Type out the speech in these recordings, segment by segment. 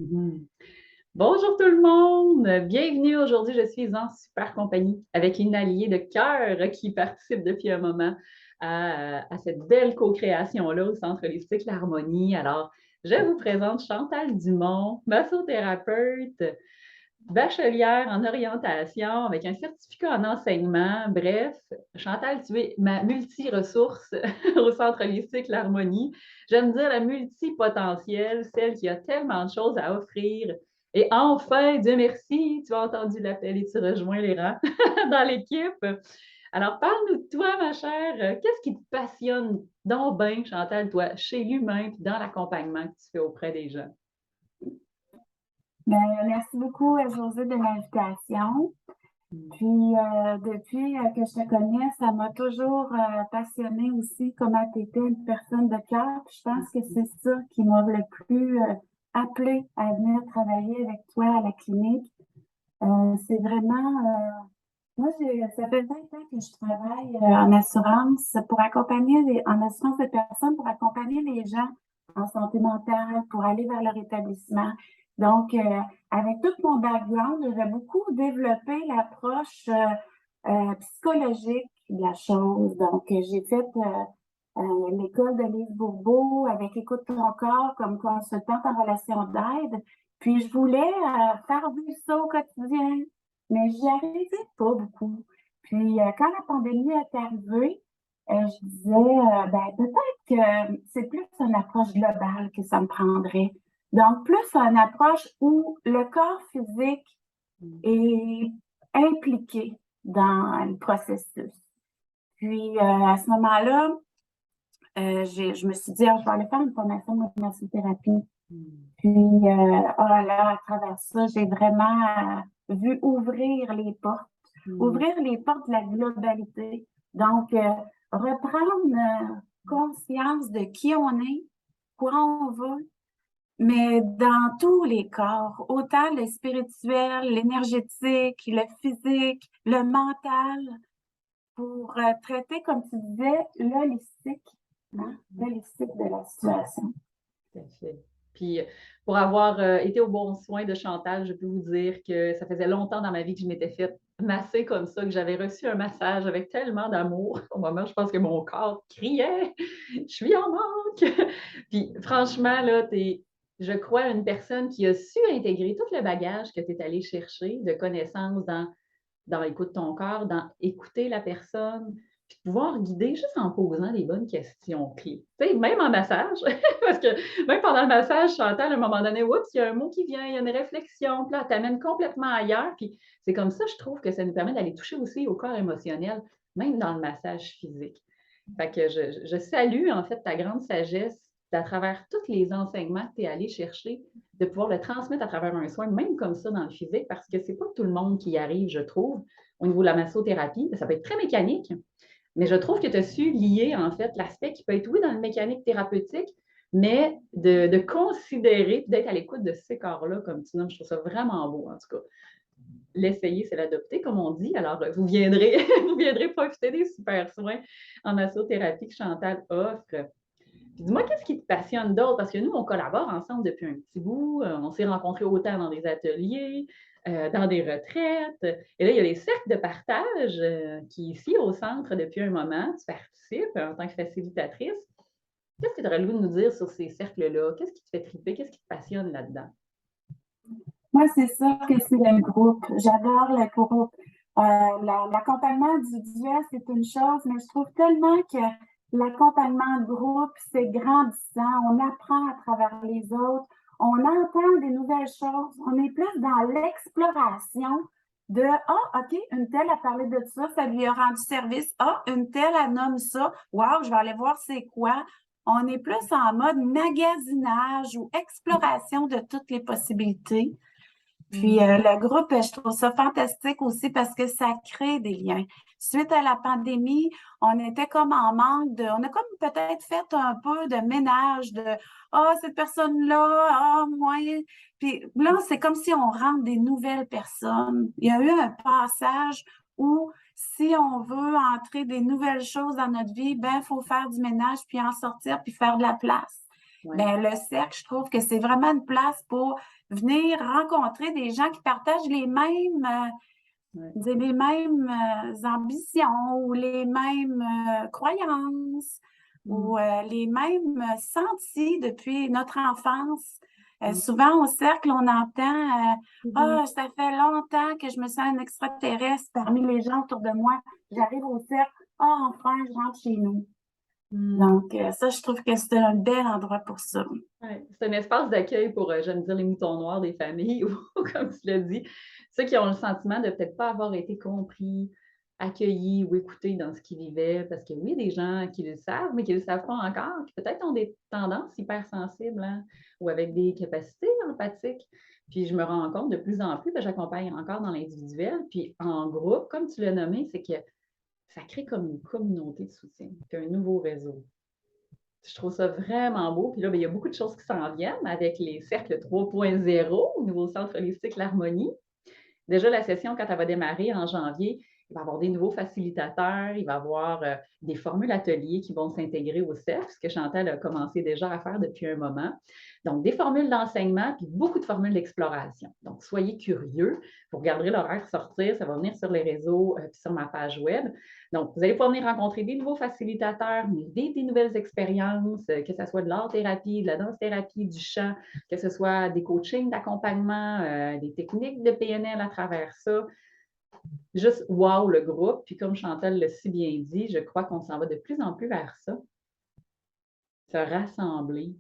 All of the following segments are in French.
Mhm. Bonjour tout le monde, bienvenue aujourd'hui. Je suis en super compagnie avec une alliée de cœur qui participe depuis un moment à cette belle co-création-là au Centre holistique L'Harmonie. Alors, je vous présente Chantal Dumont, massothérapeute, bachelière en orientation avec un certificat en enseignement. Bref, Chantal, tu es ma multi-ressource au Centre holistique L'Harmonie. J'aime dire la multipotentielle, celle qui a tellement de choses à offrir. Et enfin, Dieu merci, tu as entendu l'appel et tu rejoins les rangs dans l'équipe. Alors, parle-nous de toi, ma chère. Qu'est-ce qui te passionne donc bien, Chantal, toi, chez l'humain et dans l'accompagnement que tu fais auprès des gens? Ben, merci beaucoup, Josée, de l'invitation. Puis, depuis que je te connais, ça m'a toujours passionnée aussi comment tu étais une personne de cœur. Puis je pense que c'est ça qui m'a le plus appelé à venir travailler avec toi à la clinique. C'est vraiment, ça fait 20 ans que je travaille en assurance pour accompagner en assurance de personnes, pour accompagner les gens en santé mentale, pour aller vers leur établissement. Donc, avec tout mon background, j'ai beaucoup développé l'approche psychologique de la chose. Donc, j'ai fait l'école de Lise Bourbeau avec Écoute ton corps comme consultante en relation d'aide. Puis, je voulais faire vivre ça au quotidien, mais j'y arrivais pas beaucoup. Puis, quand la pandémie est arrivée, je disais, ben, peut-être que c'est plus une approche globale que ça me prendrait. Donc, plus une approche où le corps physique est impliqué dans le processus. Puis, à ce moment-là, je me suis dit, ah, je vais aller faire une formation de massothérapie. Puis, oh là, à travers ça, j'ai vraiment vu ouvrir les portes de la globalité. Donc, reprendre conscience de qui on est, quoi on veut, mais dans tous les corps, autant le spirituel, l'énergétique, le physique, le mental, pour traiter, comme tu disais, l'holistique, hein, l'holistique de la situation. Tout à fait. Puis, pour avoir été au bon soin de Chantal, je peux vous dire que ça faisait longtemps dans ma vie que je m'étais fait masser comme ça, que j'avais reçu un massage avec tellement d'amour. Au moment, je pense que mon corps criait, je suis en manque. Puis, franchement, là, je crois, une personne qui a su intégrer tout le bagage que tu es allé chercher de connaissances dans l'écoute de ton corps, dans écouter la personne, puis pouvoir guider juste en posant les bonnes questions clés. Tu sais, même en massage, parce que même pendant le massage, Chantal, à un moment donné, oups, il y a un mot qui vient, il y a une réflexion, puis là, t'amène complètement ailleurs, puis c'est comme ça, je trouve que ça nous permet d'aller toucher aussi au corps émotionnel, même dans le massage physique. Fait que je salue, en fait, ta grande sagesse à travers tous les enseignements que tu es allé chercher, de pouvoir le transmettre à travers un soin, même comme ça dans le physique, parce que c'est pas tout le monde qui y arrive, je trouve, au niveau de la massothérapie. Ça peut être très mécanique, mais je trouve que tu as su lier, en fait, l'aspect qui peut être, oui, dans le mécanique thérapeutique, mais de considérer, d'être à l'écoute de ces corps-là, comme tu nommes, je trouve ça vraiment beau, en tout cas. L'essayer, c'est l'adopter, comme on dit. Alors, vous viendrez, vous viendrez profiter des super soins en massothérapie que Chantal offre. Puis dis-moi, qu'est-ce qui te passionne d'autre? Parce que nous, on collabore ensemble depuis un petit bout. On s'est rencontrés autant dans des ateliers, dans des retraites. Et là, il y a les cercles de partage qui, ici, au centre, depuis un moment, tu participes en tant que facilitatrice. Qu'est-ce que tu aurais le goût de nous dire sur ces cercles-là? Qu'est-ce qui te fait triper? Qu'est-ce qui te passionne là-dedans? Moi, c'est sûr que c'est le groupe. J'adore le groupe. L'accompagnement individuel, c'est une chose, mais je trouve tellement que l'accompagnement de groupe, c'est grandissant. On apprend à travers les autres. On entend des nouvelles choses. On est plus dans l'exploration de ah, OK, une telle a parlé de ça, ça lui a rendu service. Ah, une telle a nomme ça. Wow, je vais aller voir c'est quoi. On est plus en mode magasinage ou exploration de toutes les possibilités. Puis le groupe, je trouve ça fantastique aussi parce que ça crée des liens. Suite à la pandémie, on était comme en manque de, on a comme peut-être fait un peu de ménage de, ah, cette personne-là, ah, moi. Puis là, c'est comme si on rentre des nouvelles personnes. Il y a eu un passage où si on veut entrer des nouvelles choses dans notre vie, ben, il faut faire du ménage, puis en sortir, puis faire de la place. Ouais. Ben, le cercle, je trouve que c'est vraiment une place pour venir rencontrer des gens qui partagent les mêmes, les mêmes ambitions ou les mêmes croyances ou les mêmes sentis depuis notre enfance. Souvent, au cercle, on entend Ah, ça fait longtemps que je me sens un extraterrestre parmi les gens autour de moi. J'arrive au cercle, ah, enfin, je rentre chez nous. Donc, ça, je trouve que c'est un bel endroit pour ça. Ouais, c'est un espace d'accueil pour, j'aime dire, les moutons noirs des familles, ou comme tu l'as dit, ceux qui ont le sentiment de peut-être pas avoir été compris, accueillis ou écoutés dans ce qu'ils vivaient. Parce que oui, des gens qui le savent, mais qui ne le savent pas encore, qui peut-être ont des tendances hypersensibles, hein, ou avec des capacités empathiques. Puis je me rends compte de plus en plus, j'accompagne encore dans l'individuel, puis en groupe, comme tu l'as nommé, c'est que ça crée comme une communauté de soutien, puis un nouveau réseau. Je trouve ça vraiment beau. Puis là, il y a beaucoup de choses qui s'en viennent avec les cercles 3.0 au niveau centre holistique L'Harmonie. Déjà, la session, quand elle va démarrer en janvier, il va y avoir des nouveaux facilitateurs, il va y avoir des formules ateliers qui vont s'intégrer au CEF, ce que Chantal a commencé déjà à faire depuis un moment. Donc, des formules d'enseignement, puis beaucoup de formules d'exploration. Donc, soyez curieux. Vous regarderez l'horaire sortir, ça va venir sur les réseaux, puis sur ma page web. Donc, vous allez pouvoir venir rencontrer des nouveaux facilitateurs, vivre des nouvelles expériences, que ce soit de l'art-thérapie, de la danse-thérapie, du chant, que ce soit des coachings d'accompagnement, des techniques de PNL à travers ça. Juste wow le groupe. Puis comme Chantal l'a si bien dit, je crois qu'on s'en va de plus en plus vers ça. Se rassembler.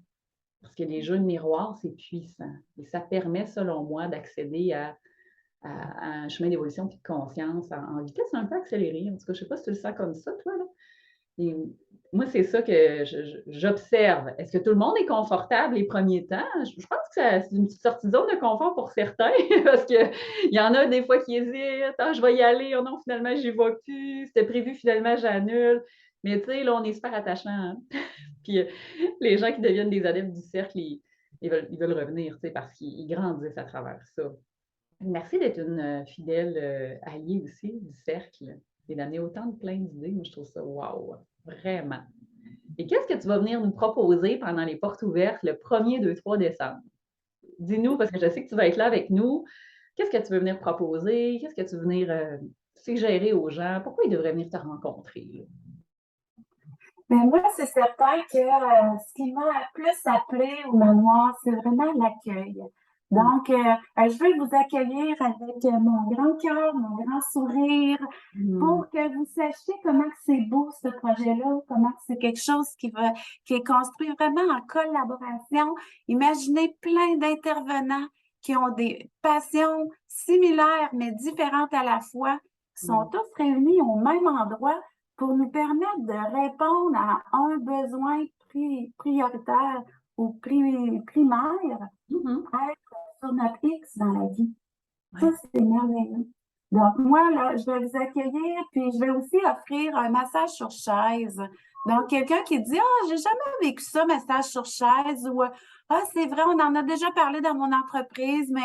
Parce que les jeux de miroir, c'est puissant. Et ça permet, selon moi, d'accéder à un chemin d'évolution et de conscience en vitesse un peu accélérée. En tout cas, je ne sais pas si tu le sens comme ça, toi, là. Et moi, c'est ça que j'observe. Est-ce que tout le monde est confortable les premiers temps? Je pense que c'est une petite sortie de zone de confort pour certains, parce qu'il y en a des fois qui hésitent. Ah, je vais y aller. Oh non, finalement, j'y vais plus. C'était prévu, finalement, j'annule. Mais tu sais, là, on est super attachant. Hein? Puis les gens qui deviennent des adeptes du cercle, ils veulent revenir, tu sais, parce qu'ils grandissent à travers ça. Merci d'être une fidèle alliée aussi du cercle et d'amener autant de plein d'idées. Moi, je trouve ça wow, vraiment. Et qu'est-ce que tu vas venir nous proposer pendant les portes ouvertes le 1er, 2, 3 décembre? Dis-nous, parce que je sais que tu vas être là avec nous. Qu'est-ce que tu veux venir proposer? Qu'est-ce que tu veux venir suggérer aux gens? Pourquoi ils devraient venir te rencontrer? Là? Mais moi, c'est certain que ce qui m'a plus appelé au manoir, c'est vraiment l'accueil. Donc, je veux vous accueillir avec mon grand cœur, mon grand sourire, pour que vous sachiez comment c'est beau ce projet-là, comment c'est quelque chose qui est construit vraiment en collaboration. Imaginez plein d'intervenants qui ont des passions similaires mais différentes à la fois, qui sont tous réunis au même endroit pour nous permettre de répondre à un besoin prioritaire ou primaire, être sur notre X dans la vie. Ça, c'est merveilleux. Donc, moi, là, je vais vous accueillir, puis je vais aussi offrir un massage sur chaise. Donc, quelqu'un qui dit « Ah, j'ai jamais vécu ça, massage sur chaise » ou « Ah, c'est vrai, on en a déjà parlé dans mon entreprise, mais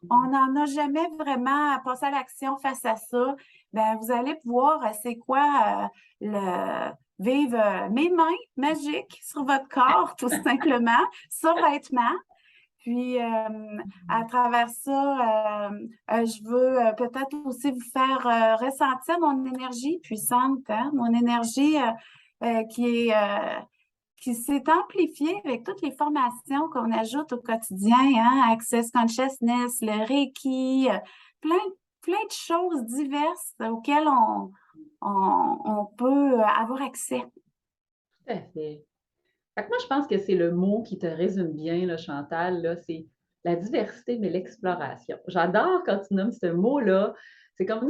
on n'en a jamais vraiment passé à l'action face à ça. » Bien, vous allez pouvoir, c'est quoi, vivre mes mains magiques sur votre corps, tout simplement, sur vêtements. Puis, à travers ça, je veux peut-être aussi vous faire ressentir mon énergie puissante, hein, mon énergie qui s'est amplifiée avec toutes les formations qu'on ajoute au quotidien, hein, Access Consciousness, le Reiki, plein de choses diverses auxquelles on peut avoir accès. Tout à fait. Fait que moi, je pense que c'est le mot qui te résume bien, là, Chantal, là, c'est la diversité, mais l'exploration. J'adore quand tu nommes ce mot-là. C'est comme,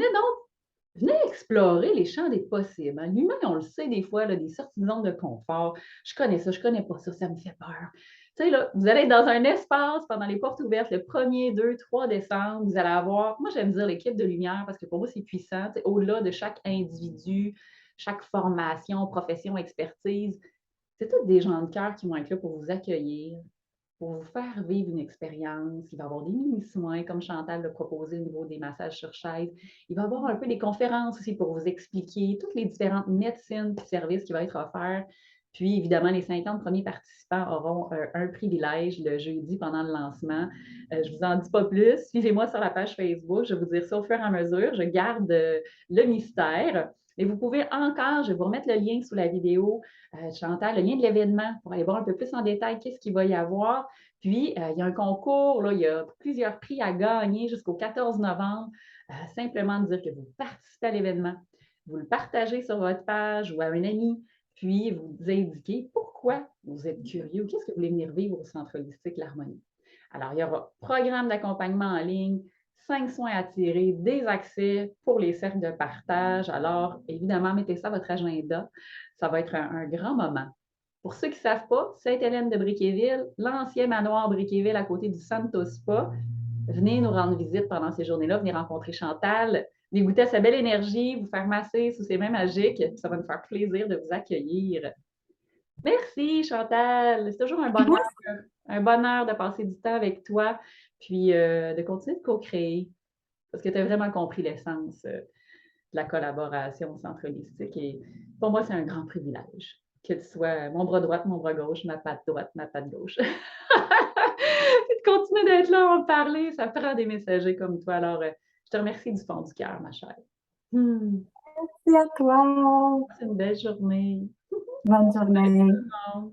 venez explorer les champs des possibles. Hein. L'humain, on le sait des fois, là, des sorties de zone de confort. Je connais ça, je connais pas ça, ça me fait peur. Tu sais, là, vous allez être dans un espace pendant les portes ouvertes le 1er, 2, 3 décembre. Vous allez avoir, moi j'aime dire l'équipe de lumière parce que pour moi c'est puissant. Au-delà de chaque individu, chaque formation, profession, expertise, c'est tous des gens de cœur qui vont être là pour vous accueillir, pour vous faire vivre une expérience. Il va y avoir des mini-soins, comme Chantal l'a proposé au niveau des massages sur chaise. Il va y avoir un peu des conférences aussi pour vous expliquer toutes les différentes médecines et services qui vont être offerts Puis, évidemment, les 50 premiers participants auront un privilège le jeudi pendant le lancement. Je ne vous en dis pas plus. Suivez-moi sur la page Facebook. Je vais vous dire ça au fur et à mesure. Je garde le mystère. Et vous pouvez encore, je vais vous remettre le lien sous la vidéo, Chantal, le lien de l'événement pour aller voir un peu plus en détail qu'est-ce qu'il va y avoir. Puis, il y a un concours, là, il y a plusieurs prix à gagner jusqu'au 14 novembre. Simplement dire que vous participez à l'événement, vous le partagez sur votre page ou à un ami, puis vous indiquez pourquoi vous êtes curieux, qu'est-ce que vous voulez venir vivre au Centre holistique L'Harmonie. Alors, il y aura programme d'accompagnement en ligne, 5 soins à tirer, des accès pour les cercles de partage. Alors, évidemment, mettez ça à votre agenda. Ça va être un grand moment. Pour ceux qui ne savent pas, Sainte-Hélène de Briquéville, l'ancien manoir Briquéville à côté du Santo Spa. Venez nous rendre visite pendant ces journées-là, venez rencontrer Chantal, venez goûter à sa belle énergie, vous faire masser sous ses mains magiques. Ça va nous faire plaisir de vous accueillir. Merci, Chantal. C'est toujours un bonheur de passer du temps avec toi, puis de continuer de co-créer, parce que tu as vraiment compris l'essence de la collaboration au Centre holistique. Et pour moi, c'est un grand privilège que tu sois mon bras droit, mon bras gauche, ma patte droite, ma patte gauche. Et de continuer d'être là, en parler, ça prend des messagers comme toi. Alors, je te remercie du fond du cœur, ma chère. Merci à toi. C'est une belle journée. Bonne journée. Au